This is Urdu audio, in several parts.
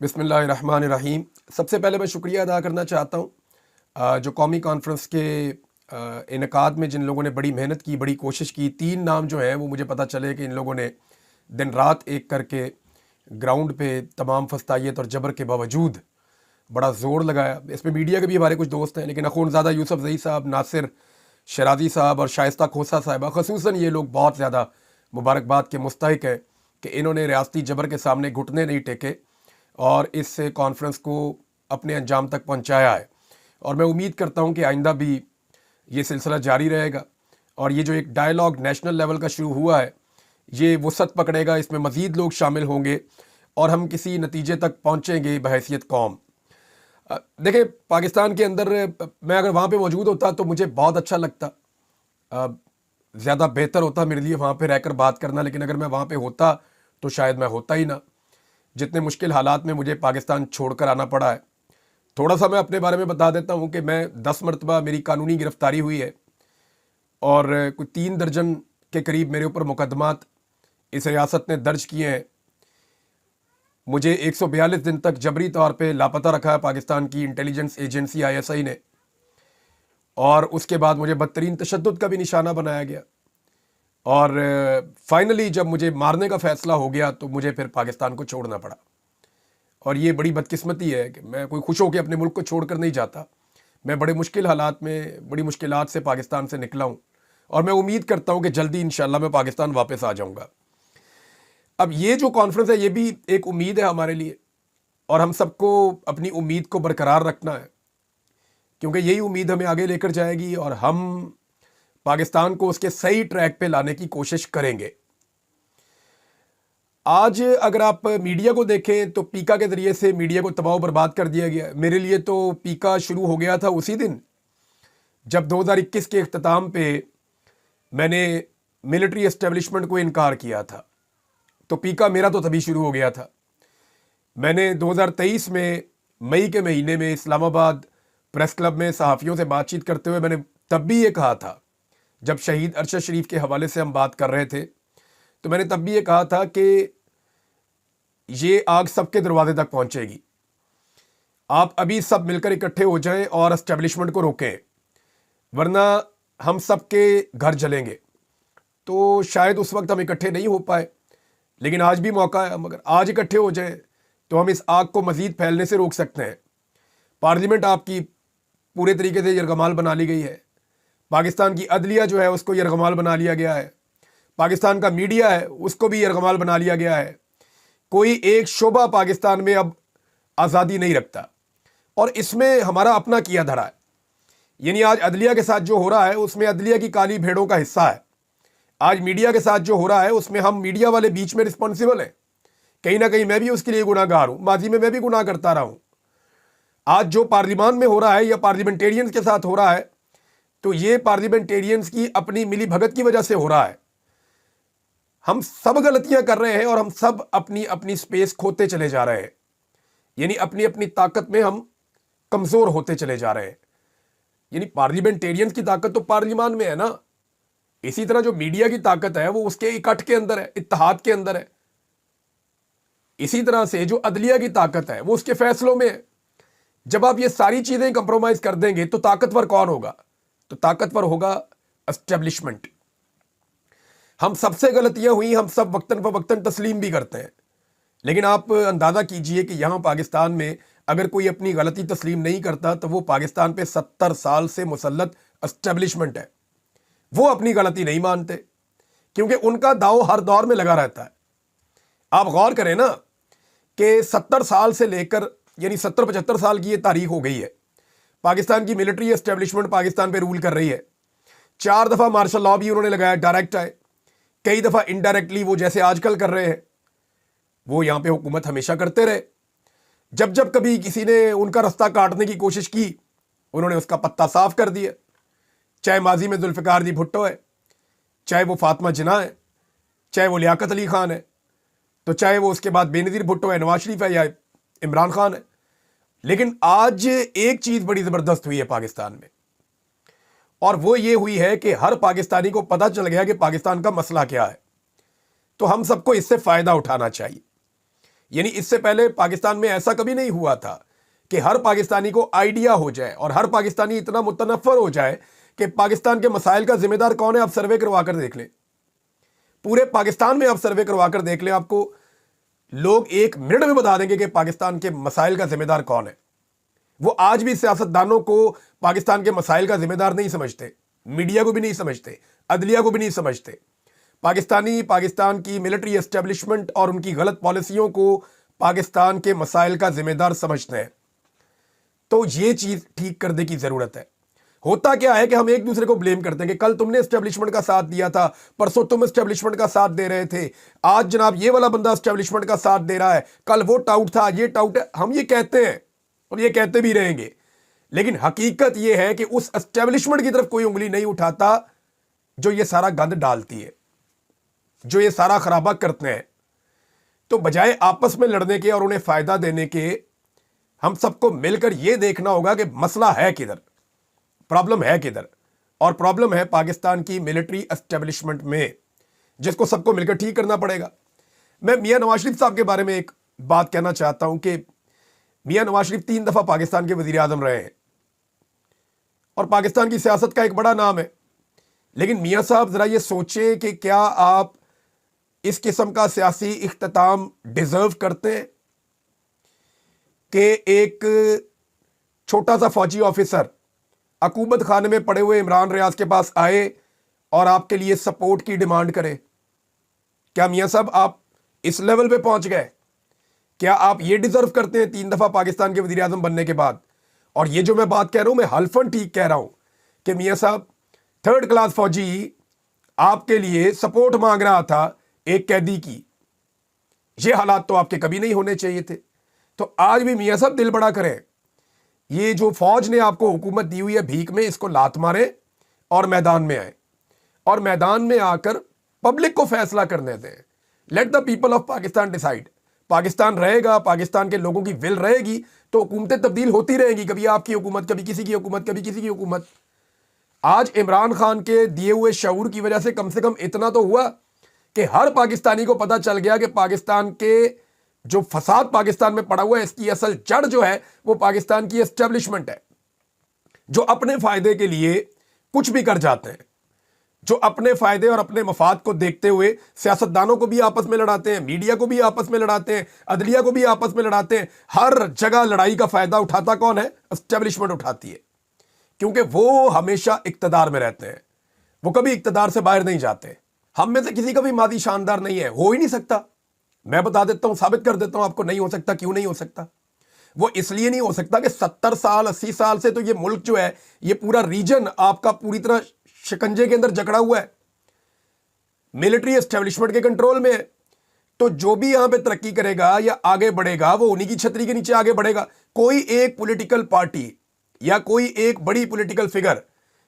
بسم اللہ الرحمن الرحیم۔ سب سے پہلے میں شکریہ ادا کرنا چاہتا ہوں جو قومی کانفرنس کے انعقاد میں جن لوگوں نے بڑی محنت کی، بڑی کوشش کی۔ 3 نام جو ہیں وہ مجھے پتہ چلے کہ ان لوگوں نے دن رات ایک کر کے گراؤنڈ پہ تمام فستائیت اور جبر کے باوجود بڑا زور لگایا۔ اس میں میڈیا کے بھی ہمارے کچھ دوست ہیں، لیکن اخونزادہ یوسف زئی صاحب، ناصر شرازی صاحب اور شائستہ کھوسہ صاحبہ خصوصاً یہ لوگ بہت زیادہ مبارکباد کے مستحق ہیں کہ انہوں نے ریاستی جبر کے سامنے گھٹنے نہیں ٹیکے اور اس کانفرنس کو اپنے انجام تک پہنچایا ہے۔ اور میں امید کرتا ہوں کہ آئندہ بھی یہ سلسلہ جاری رہے گا، اور یہ جو ایک ڈائیلاگ نیشنل لیول کا شروع ہوا ہے یہ وسعت پکڑے گا، اس میں مزید لوگ شامل ہوں گے اور ہم کسی نتیجے تک پہنچیں گے بحیثیت قوم۔ دیکھیں، پاکستان کے اندر میں اگر وہاں پہ موجود ہوتا تو مجھے بہت اچھا لگتا، زیادہ بہتر ہوتا میرے لیے وہاں پہ رہ کر بات کرنا، لیکن اگر میں وہاں پہ ہوتا تو شاید میں ہوتا ہی نہ۔ جتنے مشکل حالات میں مجھے پاکستان چھوڑ کر آنا پڑا ہے، تھوڑا سا میں اپنے بارے میں بتا دیتا ہوں کہ میں 10 مرتبہ میری قانونی گرفتاری ہوئی ہے، اور کوئی 3 درجن کے قریب میرے اوپر مقدمات اس ریاست نے درج کیے ہیں۔ مجھے 142 دن تک جبری طور پہ لاپتہ رکھا ہے پاکستان کی انٹیلیجنس ایجنسی ISI نے، اور اس کے بعد مجھے بدترین تشدد کا بھی نشانہ بنایا گیا، اور فائنلی جب مجھے مارنے کا فیصلہ ہو گیا تو مجھے پھر پاکستان کو چھوڑنا پڑا۔ اور یہ بڑی بدقسمتی ہے کہ میں کوئی خوش ہو کے اپنے ملک کو چھوڑ کر نہیں جاتا، میں بڑے مشکل حالات میں بڑی مشکلات سے پاکستان سے نکلا ہوں، اور میں امید کرتا ہوں کہ جلدی انشاءاللہ میں پاکستان واپس آ جاؤں گا۔ اب یہ جو کانفرنس ہے یہ بھی ایک امید ہے ہمارے لیے، اور ہم سب کو اپنی امید کو برقرار رکھنا ہے، کیونکہ یہی امید ہمیں آگے لے کر جائے گی اور ہم پاکستان کو اس کے صحیح ٹریک پہ لانے کی کوشش کریں گے۔ آج اگر آپ میڈیا کو دیکھیں تو پیکا کے ذریعے سے میڈیا کو تباہ و برباد کر دیا گیا۔ میرے لیے تو پیکا شروع ہو گیا تھا اسی دن جب 2021 کے اختتام پہ میں نے ملٹری اسٹیبلشمنٹ کو انکار کیا تھا، تو پیکا میرا تو تبھی شروع ہو گیا تھا۔ میں نے 2023 میں مئی کے مہینے میں اسلام آباد پریس کلب میں صحافیوں سے بات چیت کرتے ہوئے میں نے تب بھی یہ کہا تھا، جب شہید ارشد شریف کے حوالے سے ہم بات کر رہے تھے تو میں نے تب بھی یہ کہا تھا کہ یہ آگ سب کے دروازے تک پہنچے گی، آپ ابھی سب مل کر اکٹھے ہو جائیں اور اسٹیبلشمنٹ کو روکیں، ورنہ ہم سب کے گھر جلیں گے۔ تو شاید اس وقت ہم اکٹھے نہیں ہو پائے، لیکن آج بھی موقع ہے، ہم اگر آج اکٹھے ہو جائیں تو ہم اس آگ کو مزید پھیلنے سے روک سکتے ہیں۔ پارلیمنٹ آپ کی پورے طریقے سے یرغمال بنا لی گئی ہے، پاکستان کی عدلیہ جو ہے اس کو یرغمال بنا لیا گیا ہے، پاکستان کا میڈیا ہے اس کو بھی یرغمال بنا لیا گیا ہے، کوئی ایک شعبہ پاکستان میں اب آزادی نہیں رکھتا، اور اس میں ہمارا اپنا کیا دھرا ہے۔ یعنی آج عدلیہ کے ساتھ جو ہو رہا ہے اس میں عدلیہ کی کالی بھیڑوں کا حصہ ہے، آج میڈیا کے ساتھ جو ہو رہا ہے اس میں ہم میڈیا والے بیچ میں رسپانسیبل ہیں، کہیں نہ کہیں میں بھی اس کے لیے گناہ گار ہوں، ماضی میں بھی گناہ کرتا رہا ہوں۔ آج جو پارلیمان میں ہو رہا ہے یا پارلیمنٹیرینز کے ساتھ ہو رہا ہے تو یہ پارلیمنٹیرینز کی اپنی ملی بھگت کی وجہ سے ہو رہا ہے۔ ہم سب غلطیاں کر رہے ہیں اور ہم سب اپنی اپنی سپیس کھوتے چلے جا رہے ہیں، یعنی اپنی اپنی طاقت میں ہم کمزور ہوتے چلے جا رہے ہیں۔ یعنی پارلیمنٹیرینز کی طاقت تو پارلیمان میں ہے نا، اسی طرح جو میڈیا کی طاقت ہے وہ اس کے اکٹھ کے اندر ہے، اتحاد کے اندر ہے۔ اسی طرح سے جو عدلیہ کی طاقت ہے وہ اس کے فیصلوں میں ہے۔ جب آپ یہ ساری چیزیں کمپرومائز کر دیں گے تو طاقتور کون ہوگا؟ تو طاقتور ہوگا اسٹیبلشمنٹ۔ ہم سب سے غلطیاں ہوئی، ہم سب وقتاً فوقتاً تسلیم بھی کرتے ہیں، لیکن آپ اندازہ کیجئے کہ یہاں پاکستان میں اگر کوئی اپنی غلطی تسلیم نہیں کرتا تو وہ پاکستان پہ 70 سال سے مسلط اسٹیبلشمنٹ ہے، وہ اپنی غلطی نہیں مانتے کیونکہ ان کا داؤ ہر دور میں لگا رہتا ہے۔ آپ غور کریں نا کہ 70 سال سے لے کر یعنی 70-75 سال کی یہ تاریخ ہو گئی ہے، پاکستان کی ملٹری اسٹیبلشمنٹ پاکستان پہ رول کر رہی ہے۔ 4 دفعہ مارشل لاء بھی انہوں نے لگایا، ڈائریکٹ آئے، کئی دفعہ انڈائریکٹلی وہ جیسے آج کل کر رہے ہیں، وہ یہاں پہ حکومت ہمیشہ کرتے رہے۔ جب جب کبھی کسی نے ان کا رستہ کاٹنے کی کوشش کی انہوں نے اس کا پتہ صاف کر دیا، چاہے ماضی میں ذوالفقار جی بھٹو ہے، چاہے وہ فاطمہ جناح ہے، چاہے وہ لیاقت علی خان ہے، تو چاہے وہ اس کے بعد بے نظیر بھٹو ہے، نواز شریف ہے یا عمران خان ہے۔ لیکن آج ایک چیز بڑی زبردست ہوئی ہے پاکستان میں، اور وہ یہ ہوئی ہے کہ ہر پاکستانی کو پتہ چل گیا کہ پاکستان کا مسئلہ کیا ہے، تو ہم سب کو اس سے فائدہ اٹھانا چاہیے۔ یعنی اس سے پہلے پاکستان میں ایسا کبھی نہیں ہوا تھا کہ ہر پاکستانی کو آئیڈیا ہو جائے اور ہر پاکستانی اتنا متنفر ہو جائے کہ پاکستان کے مسائل کا ذمہ دار کون ہے. آپ سروے کروا کر دیکھ لیں, پورے پاکستان میں آپ سروے کروا کر دیکھ لیں, آپ کو لوگ 1 منٹ میں بتا دیں گے کہ پاکستان کے مسائل کا ذمہ دار کون ہے. وہ آج بھی سیاستدانوں کو پاکستان کے مسائل کا ذمہ دار نہیں سمجھتے, میڈیا کو بھی نہیں سمجھتے, عدلیہ کو بھی نہیں سمجھتے. پاکستان کی ملٹری اسٹیبلشمنٹ اور ان کی غلط پالیسیوں کو پاکستان کے مسائل کا ذمہ دار سمجھتے ہیں. تو یہ چیز ٹھیک کرنے کی ضرورت ہے. ہوتا کیا ہے کہ ہم ایک دوسرے کو بلیم کرتے ہیں کہ کل تم نے اسٹیبلشمنٹ کا ساتھ دیا تھا, پرسوں تم اسٹیبلشمنٹ کا ساتھ دے رہے تھے, آج جناب یہ والا بندہ اسٹیبلشمنٹ کا ساتھ دے رہا ہے, کل وہ ٹاؤٹ تھا, یہ ٹاؤٹ ہے. ہم یہ کہتے ہیں اور یہ کہتے بھی رہیں گے, لیکن حقیقت یہ ہے کہ اس اسٹیبلشمنٹ کی طرف کوئی انگلی نہیں اٹھاتا جو یہ سارا گند ڈالتی ہے, جو یہ سارا خرابہ کرتے ہیں. تو بجائے آپس میں لڑنے کے اور انہیں فائدہ دینے کے, ہم سب کو مل کر یہ دیکھنا ہوگا کہ مسئلہ ہے کدھر, پرابلم ہے کدھر. اور پرابلم ہے پاکستان کی ملٹری اسٹیبلشمنٹ میں, جس کو سب کو مل کر ٹھیک کرنا پڑے گا. میں میاں نواز شریف صاحب کے بارے میں ایک بات کہنا چاہتا ہوں کہ میاں نواز شریف 3 دفعہ پاکستان کے وزیر اعظم رہے ہیں اور پاکستان کی سیاست کا ایک بڑا نام ہے. لیکن میاں صاحب ذرا یہ سوچیں کہ کیا آپ اس قسم کا سیاسی اختتام ڈیزرو کرتے ہیں کہ ایک چھوٹا سا فوجی آفیسر حکومت خانے میں پڑے ہوئے عمران ریاض کے پاس آئے اور آپ کے لیے سپورٹ کی ڈیمانڈ کرے؟ کیا میاں صاحب آپ اس لیول پہ پہنچ گئے؟ کیا آپ یہ ڈیزرو کرتے ہیں 3 دفعہ پاکستان کے وزیر اعظم بننے کے بعد؟ اور یہ جو میں بات کہہ رہا ہوں, میں حلفاً ٹھیک کہہ رہا ہوں کہ میاں صاحب 3rd کلاس فوجی آپ کے لیے سپورٹ مانگ رہا تھا ایک قیدی کی. یہ حالات تو آپ کے کبھی نہیں ہونے چاہیے تھے. تو آج بھی میاں صاحب دل بڑا کریں, یہ جو فوج نے آپ کو حکومت دی ہوئی ہے بھیک میں, اس کو لات مارے اور میدان میں آئے, اور میدان میں آ کر پبلک کو فیصلہ کرنے دیں. Let the people of Pakistan decide. Pakistan رہے گا, پاکستان کے لوگوں کی ول رہے گی تو حکومتیں تبدیل ہوتی رہیں گی, کبھی آپ کی حکومت, کبھی کسی کی حکومت, کبھی کسی کی حکومت. آج عمران خان کے دیے ہوئے شعور کی وجہ سے کم اتنا تو ہوا کہ ہر پاکستانی کو پتا چل گیا کہ پاکستان کے جو فساد پاکستان میں پڑا ہوا ہے, اس کی اصل جڑ جو ہے وہ پاکستان کی اسٹیبلشمنٹ ہے, جو اپنے فائدے کے لیے کچھ بھی کر جاتے ہیں, جو اپنے فائدے اور اپنے مفاد کو دیکھتے ہوئے سیاستدانوں کو بھی آپس میں لڑاتے ہیں, میڈیا کو بھی آپس میں لڑاتے ہیں, عدلیہ کو بھی آپس میں لڑاتے ہیں. ہر جگہ لڑائی کا فائدہ اٹھاتا کون ہے؟ اسٹیبلشمنٹ اٹھاتی ہے, کیونکہ وہ ہمیشہ اقتدار میں رہتے ہیں, وہ کبھی اقتدار سے باہر نہیں جاتے. ہم میں سے کسی کا بھی ماضی شاندار نہیں ہے, ہو ہی نہیں سکتا. میں بتا دیتا ہوں, ثابت کر دیتا ہوں آپ کو, نہیں ہو سکتا. کیوں نہیں ہو سکتا؟ وہ اس لیے نہیں ہو سکتا کہ 70 سال 80 سال سے تو یہ ملک جو ہے, یہ پورا ریجن آپ کا پوری طرح شکنجے کے اندر جکڑا ہوا ہے, ملٹری اسٹیبلشمنٹ کے کنٹرول میں ہے. تو جو بھی یہاں پہ ترقی کرے گا یا آگے بڑھے گا, وہ انہی کی چھتری کے نیچے آگے بڑھے گا. کوئی ایک پولیٹیکل پارٹی یا کوئی ایک بڑی پولیٹیکل فگر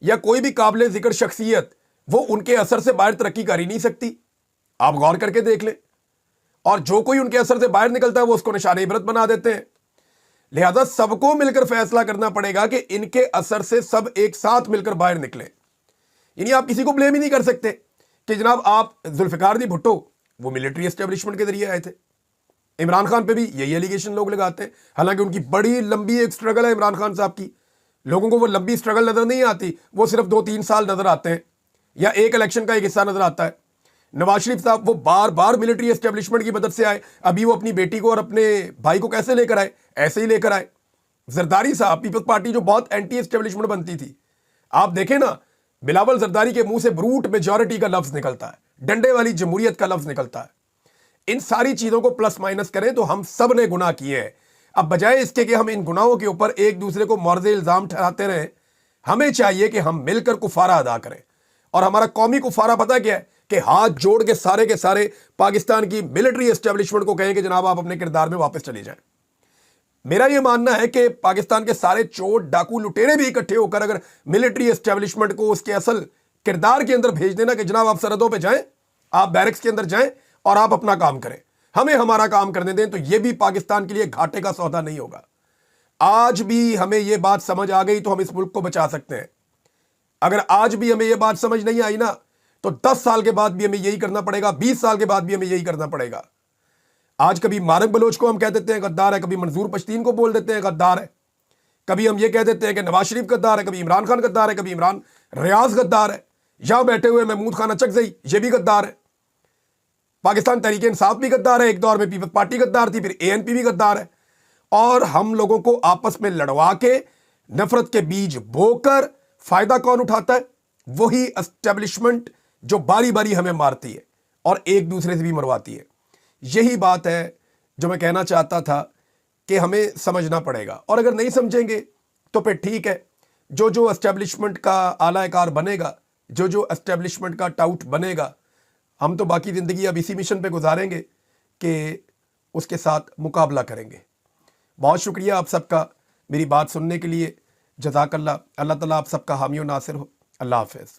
یا کوئی بھی قابل ذکر شخصیت وہ ان کے اثر سے باہر ترقی کر ہی نہیں سکتی. آپ غور کر کے دیکھ لیں. اور جو کوئی ان کے اثر سے باہر نکلتا ہے وہ اس کو نشان عبرت بنا دیتے ہیں. لہذا سب کو مل کر فیصلہ کرنا پڑے گا کہ ان کے اثر سے سب ایک ساتھ مل کر باہر نکلیں. یعنی آپ کسی کو بلیم ہی نہیں کر سکتے کہ جناب آپ ذوالفقار دی بھٹو وہ ملٹری اسٹیبلشمنٹ کے ذریعے آئے تھے. عمران خان پہ بھی یہی ایلیگیشن لوگ لگاتے ہیں, حالانکہ ان کی بڑی لمبی ایک سٹرگل ہے عمران خان صاحب کی. لوگوں کو وہ لمبی سٹرگل نظر نہیں آتی, وہ صرف 2-3 سال نظر آتے ہیں یا ایک الیکشن کا ایک حصہ نظر آتا ہے. نواز شریف صاحب وہ بار بار ملٹری اسٹیبلشمنٹ کی مدد سے آئے. ابھی وہ اپنی بیٹی کو اور اپنے بھائی کو کیسے لے کر آئے؟ ایسے ہی لے کر آئے. زرداری صاحب, پیپلز پارٹی جو بہت اینٹی اسٹیبلشمنٹ بنتی تھی, آپ دیکھیں نا, بلاول زرداری کے منہ سے بروٹ میجورٹی کا لفظ نکلتا ہے, ڈنڈے والی جمہوریت کا لفظ نکلتا ہے. ان ساری چیزوں کو پلس مائنس کریں تو ہم سب نے گناہ کیے ہیں. اب بجائے اس کے کہ ہم ان گناہوں کے اوپر ایک دوسرے کو مورد الزام ٹھہراتے رہیں, ہمیں چاہیے کہ ہم مل کر کفارہ ادا کریں. اور ہمارا قومی کفارہ پتہ کیا ہے؟ کہ ہاتھ جوڑ کے سارے پاکستان کی ملٹری اسٹیبلشمنٹ کو کہیں کہ جناب آپ اپنے کردار میں واپس چلے جائیں. میرا یہ ماننا ہے کہ پاکستان کے سارے چور ڈاکو لٹیرے بھی اکٹھے ہو کر اگر ملٹری اسٹیبلشمنٹ کو اس کے اصل کردار کے اندر بھیج دینا کہ جناب آپ سرحدوں پہ جائیں, آپ بیرکس کے اندر جائیں اور آپ اپنا کام کریں, ہمیں ہمارا کام کرنے دیں, تو یہ بھی پاکستان کے لیے گھاٹے کا سودا نہیں ہوگا. آج بھی ہمیں یہ بات سمجھ آ گئی تو ہم اس ملک کو بچا سکتے ہیں. اگر آج بھی ہمیں یہ بات سمجھ نہیں آئی نا, تو 10 سال کے بعد بھی ہمیں یہی کرنا پڑے گا, 20 سال کے بعد بھی ہمیں یہی کرنا پڑے گا. آج کبھی مارک بلوچ کو ہم کہہ دیتے ہیں غدار ہے، کبھی منظور پشتین کو بول دیتے ہیں غدار ہے، کبھی ہم یہ کہہ دیتے ہیں کہ نواز شریف غدار ہے، کبھی عمران خان غدار ہے، کبھی عمران ریاض غدار ہے، یہاں بیٹھے ہوئے محمود خان اچکزئی یہ بھی غدار ہے، پاکستان تحریک انصاف بھی غدار ہے، ایک دور میں پیپلز پارٹی غدار تھی، پھر ANP بھی غدار ہے، اور ہم لوگوں کو آپس میں لڑوا کے نفرت کے بیج بو کر فائدہ کون اٹھاتا ہے؟ وہی اسٹیبلشمنٹ جو باری باری ہمیں مارتی ہے اور ایک دوسرے سے بھی مرواتی ہے۔ یہی بات ہے جو میں کہنا چاہتا تھا کہ ہمیں سمجھنا پڑے گا، اور اگر نہیں سمجھیں گے تو پھر ٹھیک ہے، جو اسٹیبلشمنٹ کا اعلی کار بنے گا، جو اسٹیبلشمنٹ کا ٹاؤٹ بنے گا، ہم تو باقی زندگی اب اسی مشن پہ گزاریں گے کہ اس کے ساتھ مقابلہ کریں گے۔ بہت شکریہ آپ سب کا میری بات سننے کے لیے، جزاک اللہ، اللہ تعالیٰ آپ سب کا حامی و ناصر ہو۔ اللہ حافظ۔